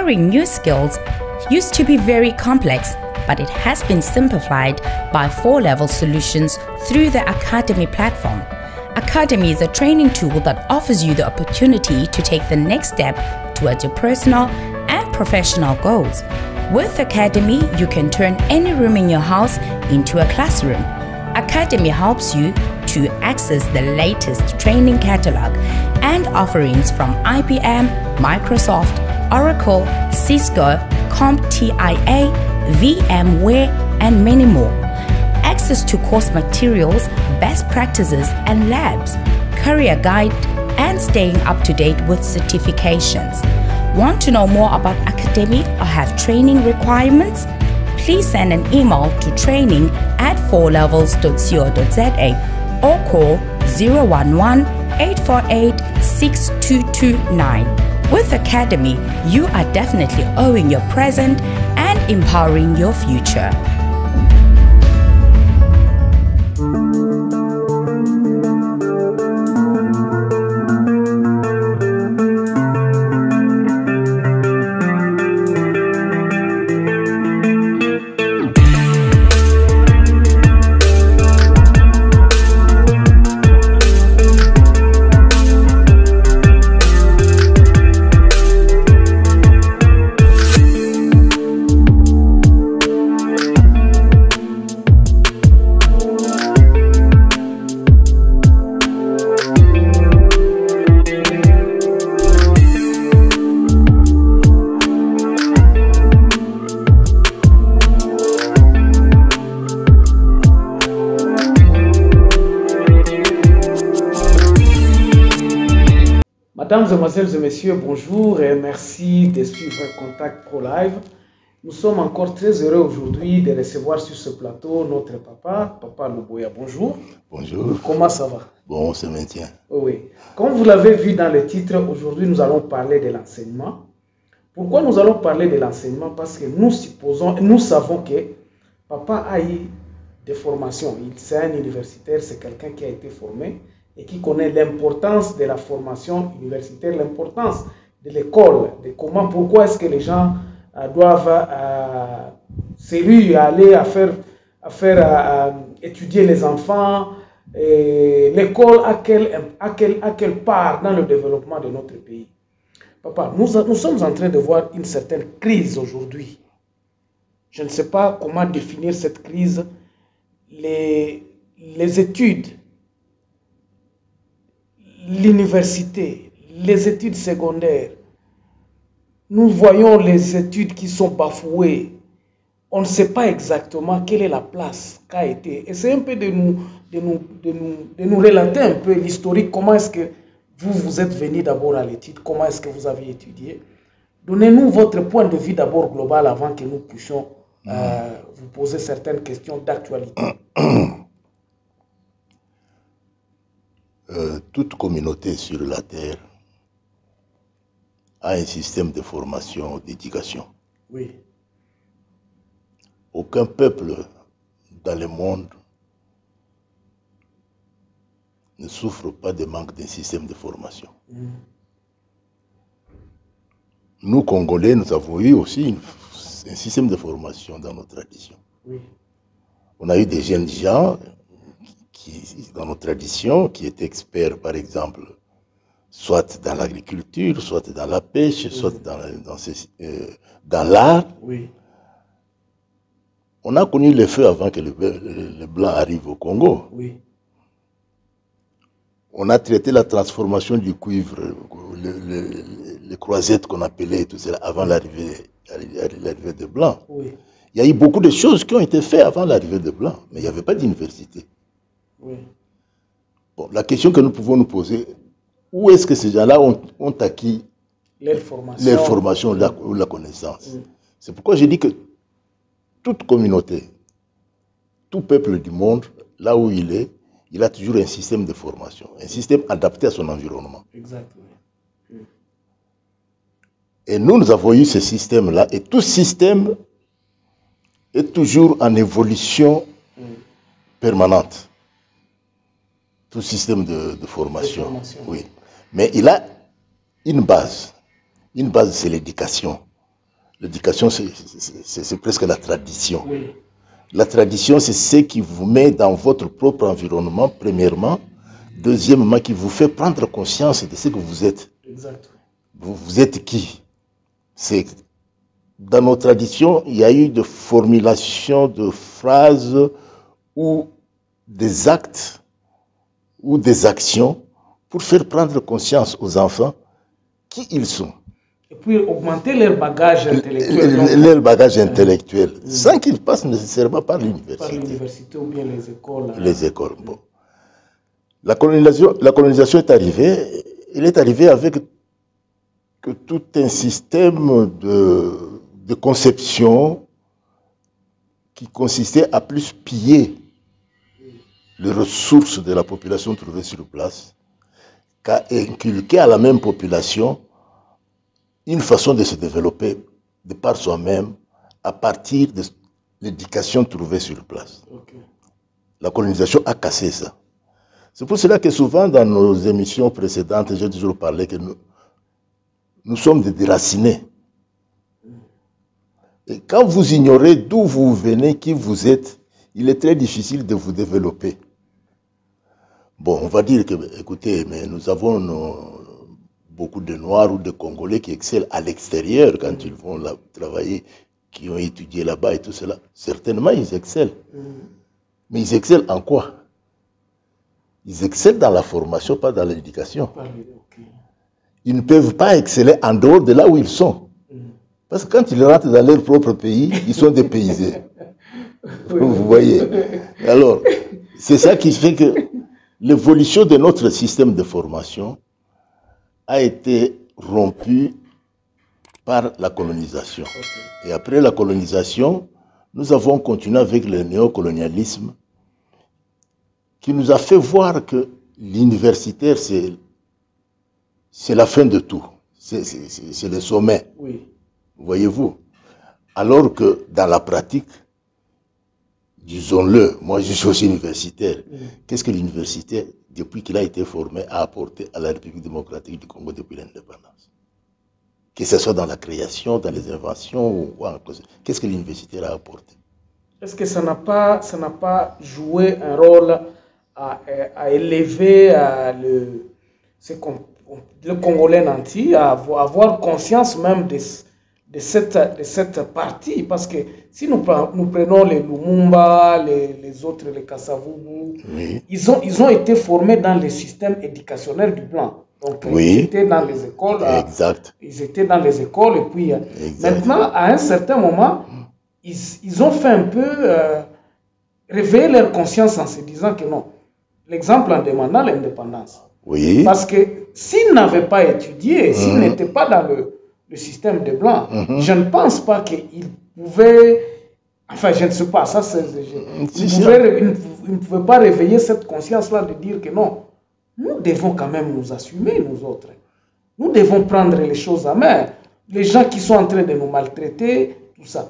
Acquiring new skills used to be very complex, but it has been simplified by 4-level solutions through the Academy platform. Academy is a training tool that offers you the opportunity to take the next step towards your personal and professional goals. With Academy, you can turn any room in your house into a classroom. Academy helps you to access the latest training catalog and offerings from IBM, Microsoft, Oracle, Cisco, CompTIA, VMware, and many more. Access to course materials, best practices and labs, career guide, and staying up to date with certifications. Want to know more about Academy or have training requirements? Please send an email to training@4levels.co.za or call 011-848-6229. With Academy, you are definitely owning your present and empowering your future. Mesdames, Mesdemoiselles et Messieurs, bonjour et merci de suivre Contact Pro Live. Nous sommes encore très heureux aujourd'hui de recevoir sur ce plateau notre papa, Papa Luboya. Bonjour. Bonjour. Comment ça va? Bon, on se maintient. Oui. Comme vous l'avez vu dans le titre, aujourd'hui nous allons parler de l'enseignement. Pourquoi nous allons parler de l'enseignement? Parce que nous savons que Papa a eu des formations. C'est un universitaire, c'est quelqu'un qui a été formé et qui connaît l'importance de la formation universitaire, l'importance de l'école, de comment, pourquoi est-ce que les gens doivent aller étudier les enfants, l'école à quelle part dans le développement de notre pays. Papa, nous sommes en train de voir une certaine crise aujourd'hui. Je ne sais pas comment définir cette crise. Les études, l'université, les études secondaires, nous voyons les études qui sont bafouées. On ne sait pas exactement quelle est la place qu'a été. Essayez un peu de nous relater un peu l'historique. Comment est-ce que vous êtes venu d'abord à l'étude? Comment est-ce que vous avez étudié? Donnez-nous votre point de vue d'abord global avant que nous puissions vous poser certaines questions d'actualité. Toute communauté sur la terre a un système de formation, d'éducation. Oui. Aucun peuple dans le monde ne souffre pas de manque d'un système de formation. Nous, Congolais, nous avons eu aussi un système de formation dans notre tradition. Oui. On a eu des jeunes gens dans nos traditions, qui étaient experts, par exemple, soit dans l'agriculture, soit dans la pêche, soit dans l'art. Oui. On a connu le feu avant que le blanc arrive au Congo. Oui. On a traité la transformation du cuivre, les croisettes qu'on appelait, tout cela, avant l'arrivée des blancs. Oui. Il y a eu beaucoup de choses qui ont été faites avant l'arrivée des blancs, mais il n'y avait pas d'université. Oui. Bon, la question que nous pouvons nous poser, où est-ce que ces gens-là ont acquis leur formation ou la connaissance? Oui. C'est pourquoi j'ai dit que toute communauté, tout peuple du monde, là où il est, il a toujours un système de formation, un système adapté à son environnement. Exactement. Oui. Et nous avons eu ce système-là, et tout système est toujours en évolution permanente. Tout système de formation. Oui. Mais il a une base. Une base, c'est l'éducation. L'éducation, c'est presque la tradition. Oui. La tradition, c'est ce qui vous met dans votre propre environnement, premièrement. Deuxièmement, qui vous fait prendre conscience de ce que vous êtes. Exact. Vous êtes qui? Dans nos traditions, il y a eu des formulations de phrases ou des actes ou des actions pour faire prendre conscience aux enfants qui ils sont. Et puis augmenter leur bagage intellectuel. Leur bagage intellectuel, sans qu'ils passent nécessairement par l'université. Par l'université ou bien les écoles. Les écoles, bon. La colonisation est arrivée. Elle est arrivée avec tout un système de conception qui consistait à plus piller les ressources de la population trouvée sur place qu'à inculquer à la même population une façon de se développer de par soi-même à partir de l'éducation trouvée sur place. Okay. La colonisation a cassé ça. C'est pour cela que souvent dans nos émissions précédentes, j'ai toujours parlé que nous sommes des déracinés. Et quand vous ignorez d'où vous venez, qui vous êtes, il est très difficile de vous développer. Bon, on va dire que, écoutez, mais nous avons beaucoup de Noirs ou de Congolais qui excellent à l'extérieur quand ils vont là, travailler, qui ont étudié là-bas et tout cela. Certainement, ils excellent. Mais ils excellent en quoi? Ils excellent dans la formation, pas dans l'éducation. Ils ne peuvent pas exceller en dehors de là où ils sont. Parce que quand ils rentrent dans leur propre pays, ils sont dépaysés. Vous voyez? Alors, c'est ça qui fait que l'évolution de notre système de formation a été rompue par la colonisation. Et après la colonisation, nous avons continué avec le néocolonialisme qui nous a fait voir que l'universitaire, c'est la fin de tout. C'est le sommet. Oui. Voyez-vous? Alors que dans la pratique, disons-le, moi je suis aussi universitaire. Qu'est-ce que l'universitaire, depuis qu'il a été formé, a apporté à la République démocratique du Congo depuis l'indépendance? Que ce soit dans la création, dans les inventions, ou quoi, qu'est-ce que l'universitaire a apporté? Est-ce que ça n'a pas joué un rôle à élever le Congolais entier, à avoir conscience même de cette partie? Parce que si nous prenons les Lumumba, les autres, les Kasavubu, oui, ils ont été formés dans le système éducationnel du blanc. Donc oui, ils étaient dans les écoles. Exact. Ils étaient dans les écoles et puis maintenant, à un certain moment, ils ont fait un peu réveiller leur conscience en se disant que non. L'exemple en demandant l'indépendance. Oui. Parce que s'ils n'avaient pas étudié, s'ils n'étaient pas dans le système des Blancs, je ne pense pas qu'ils pouvaient... Enfin, je ne sais pas, ça c'est... Ils ne pouvaient pas réveiller cette conscience-là de dire que non, nous devons quand même nous assumer, nous autres. Nous devons prendre les choses en main. Les gens qui sont en train de nous maltraiter, tout ça.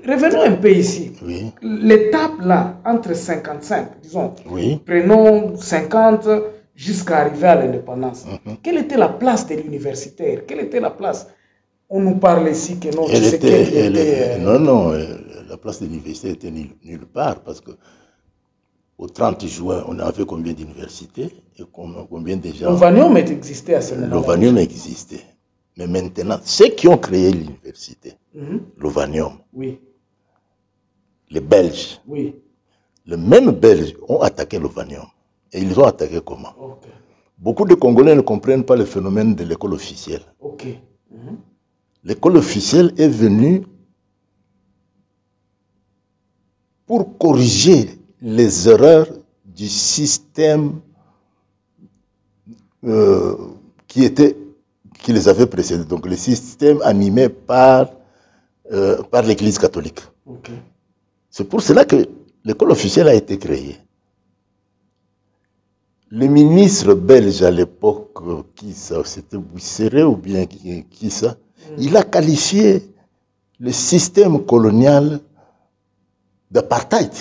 Revenons un peu ici. Oui. L'étape là, entre 55, disons, oui, prenons 50 jusqu'à arriver à l'indépendance. Quelle était la place de l'universitaire? Quelle était la place? On nous parle ici que non, non, la place de l'université était nulle part parce que au 30 juin, on avait combien d'universités et combien de gens? L'Ovanium existait à ce moment-là. L'Ovanium existait. Mais maintenant, ceux qui ont créé l'université, l'Ovanium, oui, les Belges, oui, les mêmes Belges ont attaqué l'Ovanium. Et ils ont attaqué comment? Okay. Beaucoup de Congolais ne comprennent pas le phénomène de l'école officielle. Okay. L'école officielle est venue pour corriger les erreurs du système qui les avait précédés. Donc le système animé par l'Église catholique. Okay. C'est pour cela que l'école officielle a été créée. Le ministre belge à l'époque, qui ça, c'était Bouisseret ou bien qui ça, il a qualifié le système colonial d'apartheid.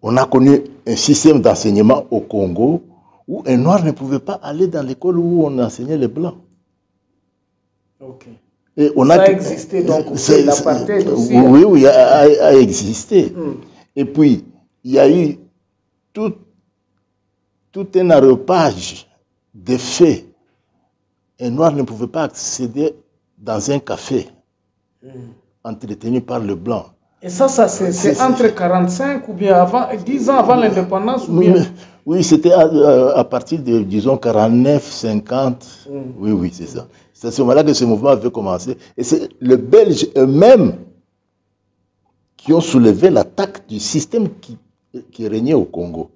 On a connu un système d'enseignement au Congo où un noir ne pouvait pas aller dans l'école où on enseignait les blancs. Okay. Et ça a existé, donc l'apartheid aussi. Oui, oui, a existé. Et puis, il y a eu tout un arropage de faits. Un noir ne pouvait pas accéder dans un café entretenu par le blanc. Et ça c'est entre 45 ou bien avant, 10 ans avant l'indépendance ou bien... Oui, c'était à partir de, disons, 49, 50. Oui, c'est ça. C'est à ce moment-là que ce mouvement avait commencé. Et c'est les Belges eux-mêmes qui ont soulevé l'attaque du système qui régnait au Congo.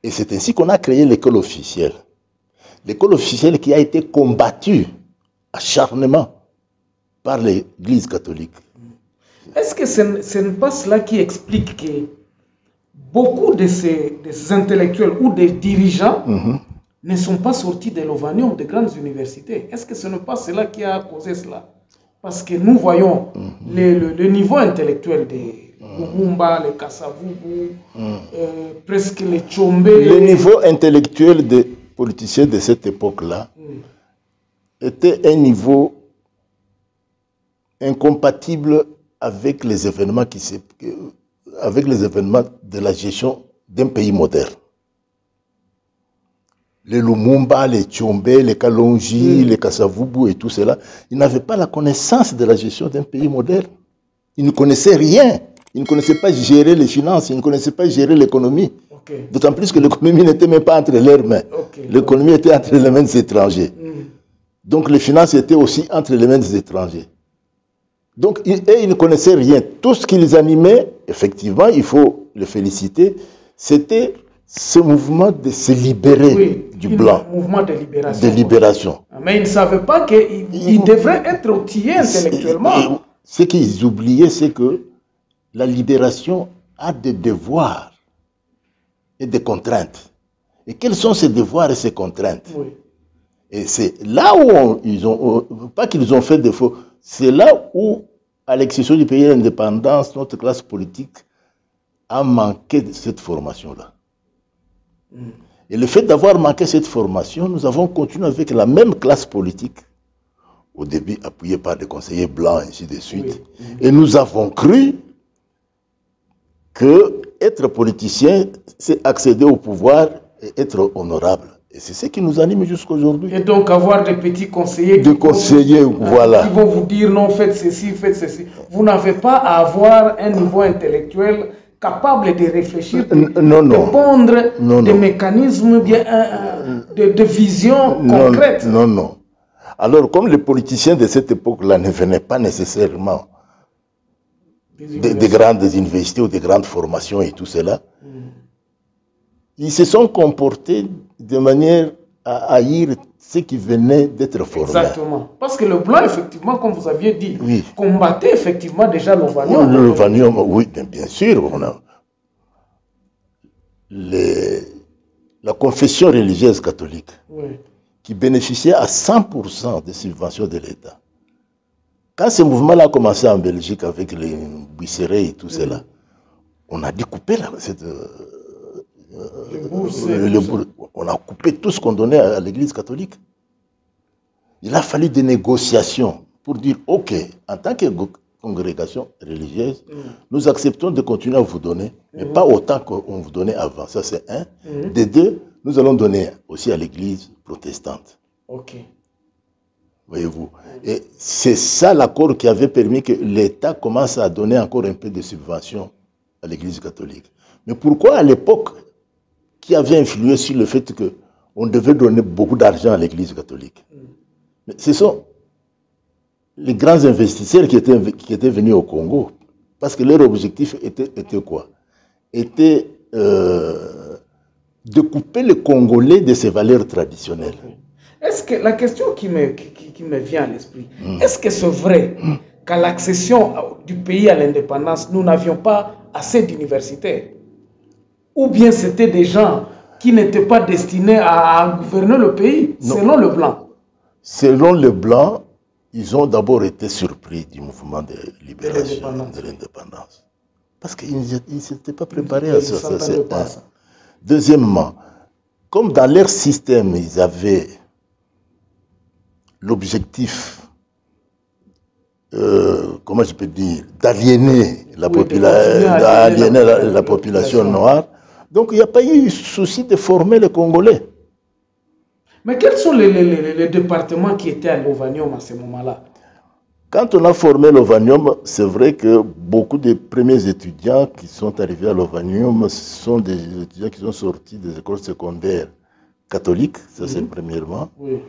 Et c'est ainsi qu'on a créé l'école officielle. L'école officielle qui a été combattue acharnement par l'Église catholique. Est-ce que ce n'est pas cela qui explique que beaucoup de ces intellectuels ou des dirigeants ne sont pas sortis de l'Ovanium, des grandes universités? Est-ce que ce n'est pas cela qui a causé cela? Parce que nous voyons le niveau intellectuel des Lumumba, les Kasavubu, presque les Tchombe. Le niveau intellectuel des politiciens de cette époque-là était un niveau incompatible avec les événements de la gestion d'un pays moderne. Les Lumumba, les Tchombe, les Kalonji, les Kasavubu et tout cela, ils n'avaient pas la connaissance de la gestion d'un pays moderne. Ils ne connaissaient rien. Ils ne connaissaient pas gérer les finances, ils ne connaissaient pas gérer l'économie. D'autant plus que l'économie n'était même pas entre leurs mains. L'économie était entre les mains des étrangers. Donc les finances étaient aussi entre les mains des étrangers. Donc ils ne connaissaient rien. Tout ce qui les animait, effectivement, il faut le féliciter, c'était ce mouvement de se libérer du blanc. Mouvement de libération. Mais ils ne savaient pas qu'ils devraient être outillés intellectuellement. Ce qu'ils oubliaient, c'est que la libération a des devoirs et des contraintes. Et quels sont ces devoirs et ces contraintes? Et c'est là où pas qu'ils ont fait défaut, c'est là où, à l'exception du pays de l'indépendance, notre classe politique a manqué de cette formation-là. Et le fait d'avoir manqué cette formation, nous avons continué avec la même classe politique, au début appuyée par des conseillers blancs, ainsi de suite. Et nous avons cru que être politicien, c'est accéder au pouvoir et être honorable. Et c'est ce qui nous anime jusqu'à aujourd'hui. Et donc avoir des petits conseillers qui vont vous dire non, faites ceci, faites ceci. Vous n'avez pas à avoir un niveau intellectuel capable de réfléchir, de pondre des mécanismes, de vision concrète. Non. Alors, comme les politiciens de cette époque-là ne venaient pas nécessairement des grandes universités ou des grandes formations et tout cela, ils se sont comportés de manière à haïr ceux qui venaient d'être formés. Exactement. Parce que le blanc, effectivement, comme vous aviez dit, combattait effectivement déjà l'Ovanium. L'Ovanium, oui, bien sûr. On a la confession religieuse catholique qui bénéficiait à 100% des subventions de l'État. Quand ce mouvement-là a commencé en Belgique avec les Buisseret et tout cela, on a découpé on a coupé tout ce qu'on donnait à l'Église catholique. Il a fallu des négociations pour dire, ok, en tant que congrégation religieuse, nous acceptons de continuer à vous donner, mais pas autant qu'on vous donnait avant. Ça, c'est un. De deux, nous allons donner aussi à l'Église protestante. Ok. Voyez-vous. Et c'est ça l'accord qui avait permis que l'État commence à donner encore un peu de subventions à l'Église catholique. Mais pourquoi à l'époque, qui avait influé sur le fait qu'on devait donner beaucoup d'argent à l'Église catholique? Mais ce sont les grands investisseurs qui étaient venus au Congo, parce que leur objectif était quoi? Était de couper les Congolais de ses valeurs traditionnelles. Est-ce que la question qui me vient à l'esprit, est-ce que c'est vrai qu'à l'accession du pays à l'indépendance, nous n'avions pas assez d'universitaires? Ou bien c'était des gens qui n'étaient pas destinés à gouverner le pays, selon le blanc? Selon le blanc, ils ont d'abord été surpris du mouvement de libération de l'indépendance. Parce qu'ils ne s'étaient pas préparés à ça. Deuxièmement, comme dans leur système, ils avaient l'objectif, comment je peux dire, d'aliéner la, la population noire. Donc il n'y a pas eu souci de former les Congolais. Mais quels sont les départements qui étaient à l'Ovanium à ce moment-là? Quand on a formé l'Ovanium, c'est vrai que beaucoup des premiers étudiants qui sont arrivés à l'Ovanium sont des étudiants qui sont sortis des écoles secondaires catholiques, ça c'est premièrement. Oui.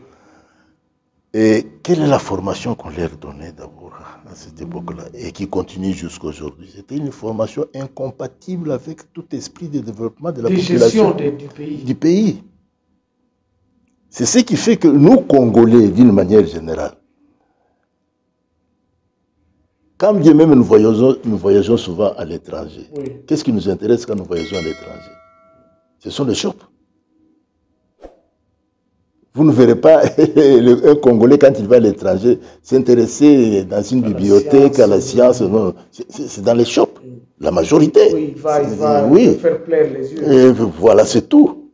Et quelle est la formation qu'on leur donnait d'abord à cette époque-là et qui continue jusqu'à aujourd'hui? C'était une formation incompatible avec tout esprit de développement de la population du pays. C'est ce qui fait que nous, Congolais, d'une manière générale, quand bien même nous voyageons souvent à l'étranger, oui. Qu'est-ce qui nous intéresse quand nous voyageons à l'étranger? Ce sont les shops. Vous ne verrez pas un Congolais, quand il va à l'étranger, s'intéresser dans une bibliothèque, à la science. Non, c'est dans les shops, la majorité. Oui, il va oui. Faire plaire les yeux. Et voilà, c'est tout.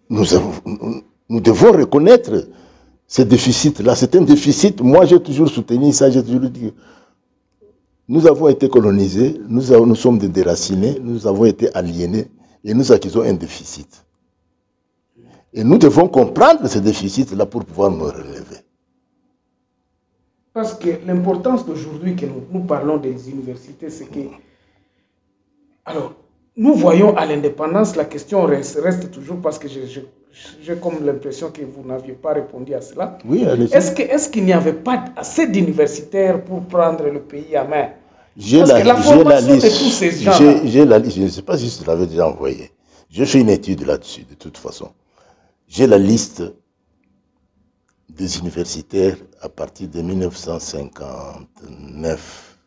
Nous devons reconnaître ce déficit-là. C'est un déficit. Moi, j'ai toujours soutenu ça, j'ai toujours dit. Nous avons été colonisés, nous sommes des déracinés, nous avons été aliénés et nous accusons un déficit. Et nous devons comprendre ce déficit-là pour pouvoir nous relever. Parce que l'importance d'aujourd'hui que nous parlons des universités, c'est que... Alors, nous voyons à l'indépendance, la question reste toujours parce que j'ai comme l'impression que vous n'aviez pas répondu à cela. Oui, allez-y. Est-ce qu'il n'y avait pas assez d'universitaires pour prendre le pays à main? J'ai la liste. J'ai la liste. Je ne sais pas si je l'avais déjà envoyé. J'ai fait une étude là-dessus, de toute façon. J'ai la liste des universitaires à partir de 1959.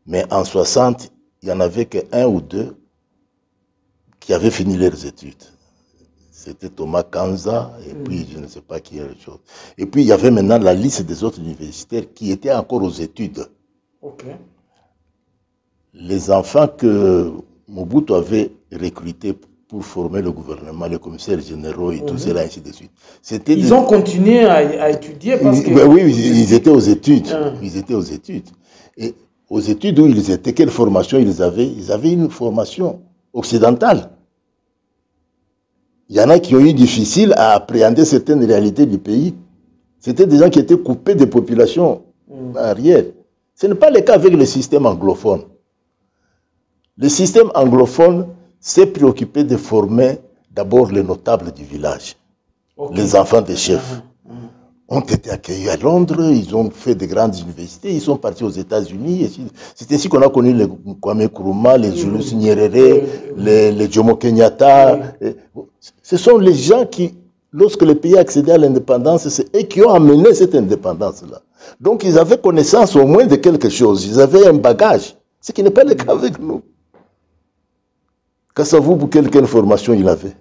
Mais en 60, il n'y en avait qu'un ou deux qui avaient fini leurs études. C'était Thomas Kanza, et puis je ne sais pas qui est autre chose. Et puis il y avait maintenant la liste des autres universitaires qui étaient encore aux études. Okay. Les enfants que Mobutu avait recrutés pour former le gouvernement, les commissaires généraux et tout cela, ainsi de suite. Ils ont continué à étudier parce que... Oui, ils étaient aux études. Ils étaient aux études. Et aux études où ils étaient, quelle formation ils avaient? Ils avaient une formation occidentale. Il y en a qui ont eu difficile à appréhender certaines réalités du pays. C'était des gens qui étaient coupés des populations arrière. Ce n'est pas le cas avec le système anglophone. Le système anglophone s'est préoccupé de former d'abord les notables du village. Okay. Les enfants des chefs ont été accueillis à Londres, ils ont fait de grandes universités, ils sont partis aux États-Unis. C'est ainsi qu'on a connu les Kwame Nkrumah, les Julius Nyerere, les Jomo Kenyatta. Ce sont les gens qui, lorsque le pays a accédé à l'indépendance, c'est eux qui ont amené cette indépendance-là. Donc ils avaient connaissance au moins de quelque chose, ils avaient un bagage, ce qui n'est pas le cas avec nous. Kasavubu, quelle formation il avait?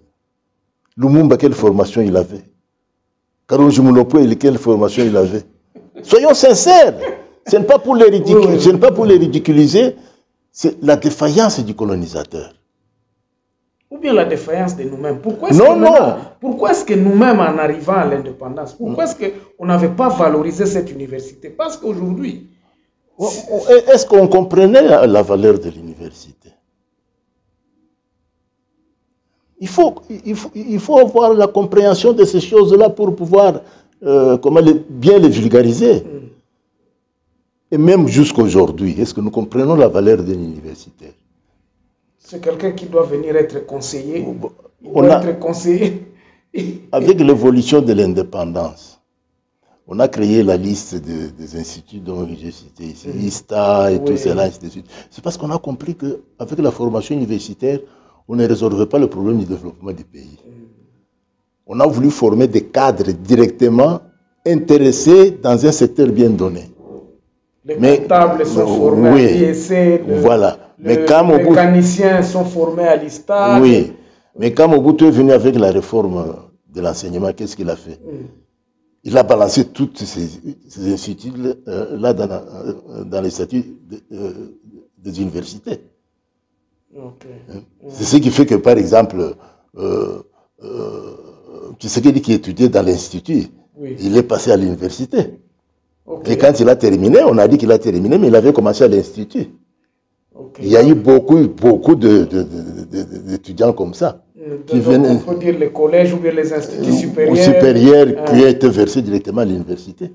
Lumumba, quelle formation il avait? Karonji Mulopo, quelle formation il avait? Soyons sincères, ce n'est pas pour les ridiculiser, c'est la défaillance du colonisateur. Ou bien la défaillance de nous-mêmes. Pourquoi est-ce que nous-mêmes, en arrivant à l'indépendance, pourquoi est-ce qu'on n'avait pas valorisé cette université? Parce qu'aujourd'hui... Est-ce qu'on comprenait la valeur de l'université? Il faut avoir la compréhension de ces choses-là pour pouvoir bien les vulgariser. Et même jusqu'aujourd'hui, est-ce que nous comprenons la valeur de l'université? C'est quelqu'un qui doit venir être conseillé. Avec l'évolution de l'indépendance, on a créé la liste des instituts dont j'ai cité ici, ISTA et tout cela, ainsi de suite. C'est parce qu'on a compris qu'avec la formation universitaire, on ne résolvait pas le problème du développement du pays. On a voulu former des cadres directement intéressés dans un secteur bien donné. Les comptables sont formés à l'ISC, les mécaniciens sont formés à l'ISTA. Oui, mais quand Mobutu est venu avec la réforme de l'enseignement, qu'est-ce qu'il a fait? Il a balancé tous ces instituts-là dans les statuts des universités. C'est ce qui fait que, par exemple, Tshisekedi qui étudiait dans l'institut, Oui. Il est passé à l'université. Okay. Et quand il a terminé, on a dit qu'il a terminé, mais il avait commencé à l'Institut. Okay. Il y a eu beaucoup d'étudiants comme ça. On peut dire les collèges ou bien les instituts supérieurs. Ou supérieurs qui ont été versés directement à l'université.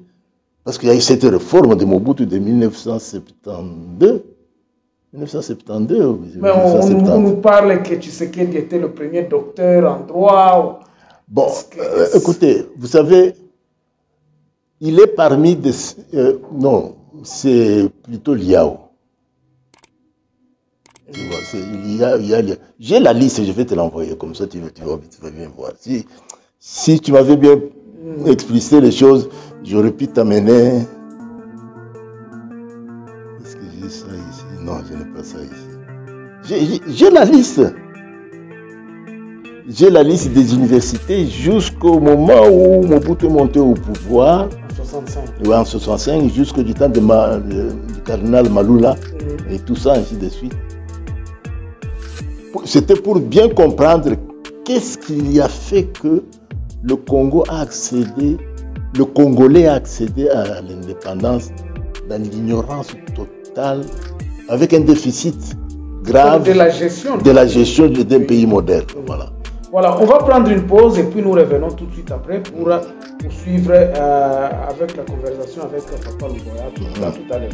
Parce qu'il y a eu cette réforme de Mobutu de 1972. 1972 ou 1970. On nous parle que Tshisekedi était le premier docteur en droit. Bon, écoutez, vous savez, il est parmi des... non, c'est plutôt Liao. Tu vois, j'ai la liste, je vais te l'envoyer, comme ça tu vas bien voir. Si tu m'avais bien explicité les choses, j'aurais pu t'amener... Est-ce que j'ai ça ici? Non, je n'ai pas ça ici. J'ai la liste. J'ai la liste des universités jusqu'au moment où Mobutu est monté au pouvoir. En 65. Oui, en 65, jusqu'au temps du cardinal Malula et tout ça, ainsi de suite. C'était pour bien comprendre qu'est-ce qu'il y a fait que le Congo a accédé, le Congolais a accédé à l'indépendance dans l'ignorance totale, avec un déficit grave de la gestion d'un pays moderne. Voilà. Voilà, on va prendre une pause et puis nous revenons tout de suite après pour poursuivre avec la conversation avec Papa Louvoya. Tout à l'heure.